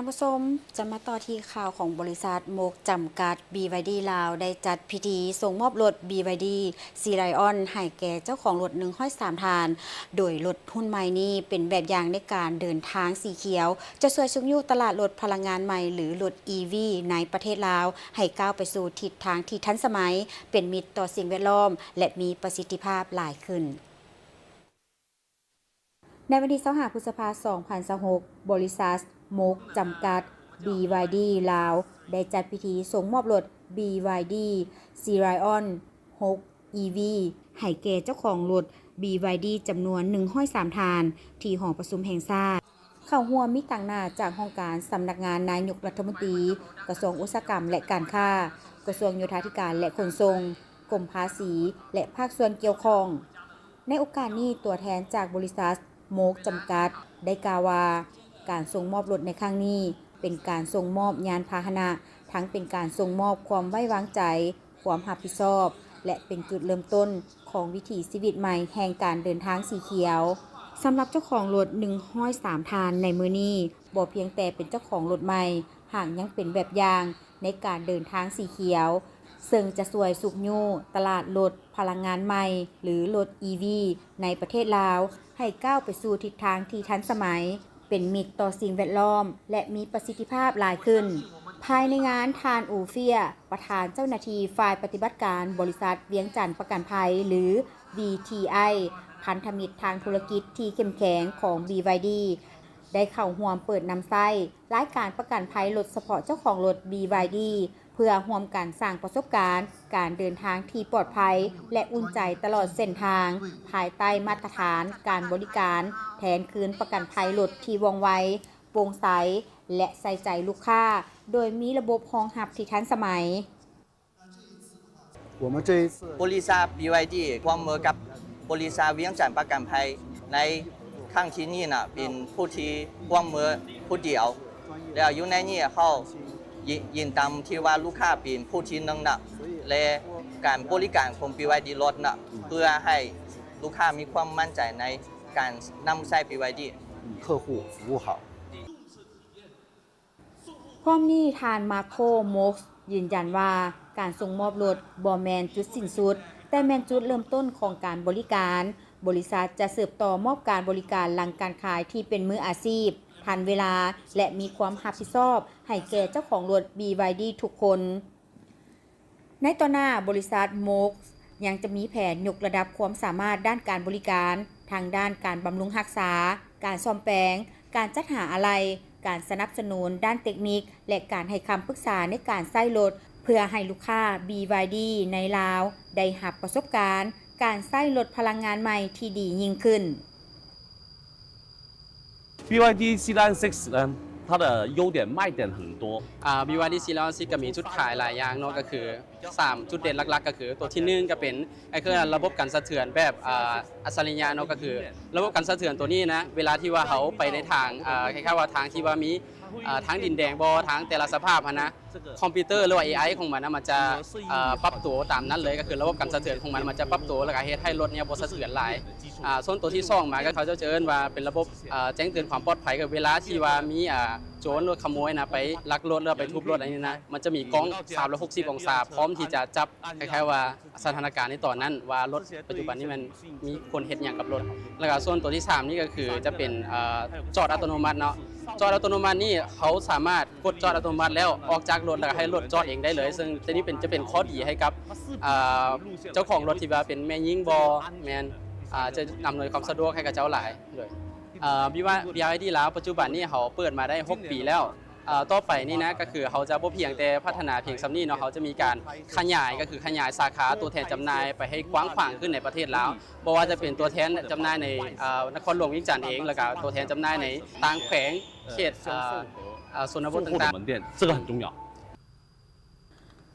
ท่านผู้ชมจะมาต่อที่ข่าวของบริษัทโมกจำกัด BYD ลาวได้จัดพิธีส่งมอบรถ BYD ซีไลออนให้แก่เจ้าของรถ103 ทาน โดยรถหุ้นใหม่นี้เป็นแบบอย่างในการเดินทางสีเขียว จะช่วยชุกยูตลาดรถพลังงานใหม่หรือรถ EV ในประเทศลาว ให้ก้าวไปสู่ทิศทางที่ทันสมัย เป็นมิตรต่อสิ่งแวดล้อม และมีประสิทธิภาพหลายขึ้นในวันที่25 พฤษภาคม 2026 บริษัทโมกจำกัด BYD ลาว ได้จัดพิธีส่งมอบรถ BYD Sirion 6 EV ให้แก่เจ้าของรถ BYD จำนวน103 ทาน ที่หอประชุมแห่งชาติเข้าร่วมมีต่างหน้าจากห้องการสำนักงานนายกรัฐมนตรี กระทรวงอุตสาหกรรมและการค้า กระทรวงโยธาธิการและขนส่ง กรมภาษี และภาคส่วนเกี่ยวข้อง ในโอกาสนี้ตัวแทนจากบริษัทโมกจำกัดได้กล่าวว่าการส่งมอบรถในครั้งนี้เป็นการส่งมอบยานพาหนะทั้งเป็นการส่งมอบความไว้วางใจความรับผิดชอบและเป็นจุดเริ่มต้นของวิถีชีวิตใหม่แห่งการเดินทางสีเขียวสำหรับเจ้าของรถ103 ทานในมื้อนี้บ่เพียงแต่เป็นเจ้าของรถใหม่หากยังเป็นแบบอย่างในการเดินทางสีเขียวซึ่งจะช่วยสุกยูตลาดรถพลังงานใหม่หรือรถ EV ในประเทศลาวให้ก้าวไปสู่ทิศทางที่ทันสมัยเป็นมิตรต่อสิ่งแวดล้อมและมีประสิทธิภาพหลายขึ้นภายในงานทานอูเฟียประธานเจ้าหน้าที่ฝ่ายปฏิบัติการบริษัทเวียงจันทร์ประกันภัยหรือ VTI พันธมิตรทางธุรกิจที่เข้มแข็งของ BYD ได้เข้าร่วมเปิดนำไส้รายการประกันภัยรถเฉพาะเจ้าของรถ BYD เพื่อร่วมกันสร้างประสบการณ์การเดินทางที่ปลอดภัยและอุ่นใจตลอดเส้นทางภายใต้มาตรฐานการบริการแทนคืนประกันภัยรถที่ว่องไวโปร่งใสและใส่ใจลูกค้าโดยมีระบบรองรับที่ทันสมัยบริษัท BYD ร่วมมือกับบริษัทเวียงจันทร์ประกันภัยในครั้งที่นี้นะเป็นผู้ที่ร่วมมือผู้เดียวแล้วอยู่ในนี้เขายินตามที่ว่าลูกค้าเป็นผู้ที่นั่งนะและการบริการของ BYD รถนะเพื่อให้ลูกค้ามีความมั่นใจในการนำใช้ BYD 客户服务好。พร้อมนี้ทานมาโคโมกยืนยันว่าการส่งมอบรถบ่แมนจุดสิ้นสุดแต่แมนจุดเริ่มต้นของการบริการบริษัทจะสืบต่อมอบการบริการหลังการขายที่เป็นมืออาชีพทันเวลาและมีความรับผิดชอบให้แก่เจ้าของรถ BYD ทุกคนในต่อหน้าบริษัทโมกยังจะมีแผนยกระดับความสามารถด้านการบริการทางด้านการบำรุงรักษาการซ่อมแปลงการจัดหาอะไหล่การสนับสนุนด้านเทคนิคและการให้คำปรึกษาในการใช้รถเพื่อให้ลูกค้า BYD ในลาวได้รับประสบการณ์การใช้รถพลังงานใหม่ที่ดียิ่งขึ้น BYD Ceylon 6呢，它的优点卖点很多。BYD Ceylon 6ก็มีจุดขายหลายอย่างเนาะก็คือ3จุดเด่นหลักๆก็คือตัวที่1ก็เป็นระบบการสะเทือนแบบอัจฉริยะเนาะก็คือระบบการสะเทือนตัวนี้นะเวลาที่ว่าเขาไปในทางคล้ายๆว่าทางที่ว่ามีทางดินแดงบ่ทางแต่ละสภาพนะคอมพิวเตอร์หรือว่า AI ของมันนะมันจะปรับตัวตามนั้นเลยก็คือระบบการสะเทือนของมันจะปรับตัวแล้วก็เฮ็ดให้รถเนี่ยบ่สะเทือนหลายส่วนตัวที่2มาก็เขาจะเอิ้นว่าเป็นระบบแจ้งเตือนความปลอดภัยกับเวลาที่ว่ามีโจรหรือขโมยนะไปลักรถหรือไปทุบรถอะไรนี่นะมันจะมีกล้อง360องศาพร้อมที่จะจับคล้ายๆว่าสถานการณ์ในตอนนั้นว่ารถปัจจุบันนี้มันมีคนเฮ็ดหยังกับรถแล้วก็ส่วนตัวที่3นี่ก็คือจะเป็นจอดอัตโนมัติเนาะจอดอัตโนมัตินี่เขาสามารถกดจอดอัตโนมัติแล้วออกจากรถแล้วให้รถจอดเองได้เลยซึ่งตัวนี้จะเป็นข้อดีให้กับเจ้าของรถที่ว่าเป็นแม่ยิงบอแมนจะนำหน่วยความสะดวกให้กับเจ้าหลายด้วยBYD ลาวปัจจุบันนี่เขาเปิดมาได้6 ปีแล้วต่อไปนี่นะก็คือเขาจะบ่เพียงแต่พัฒนาเพียงสำนี้เนาะเขาจะมีการขยายก็คือขยายสาขาตัวแทนจำหน่ายไปให้กว้างขวางขึ้นในประเทศลาวบ่ว่าจะเป็นตัวแทนจำหน่ายในนครหลวงเวียงจันทร์เองแล้วก็ตัวแทนจำหน่ายในต่างแขวงเขตชนบทต่างๆ这个很重要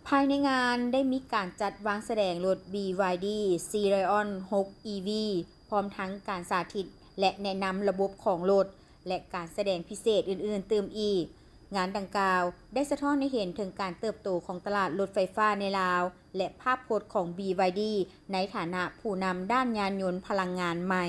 ภายในงานได้มีการจัดวางแสดงรถ BYD Sirion 6 EV พร้อมทั้งการสาธิตและแนะนำระบบของรถและการแสดงพิเศษอื่นๆเติมอีกงานดังกล่าวได้สะท้อนให้เห็นถึงการเติบโตของตลาดรถไฟฟ้าในลาวและภาพพจน์ของ BYD ในฐานะผู้นำด้านยานยนต์พลังงานใหม่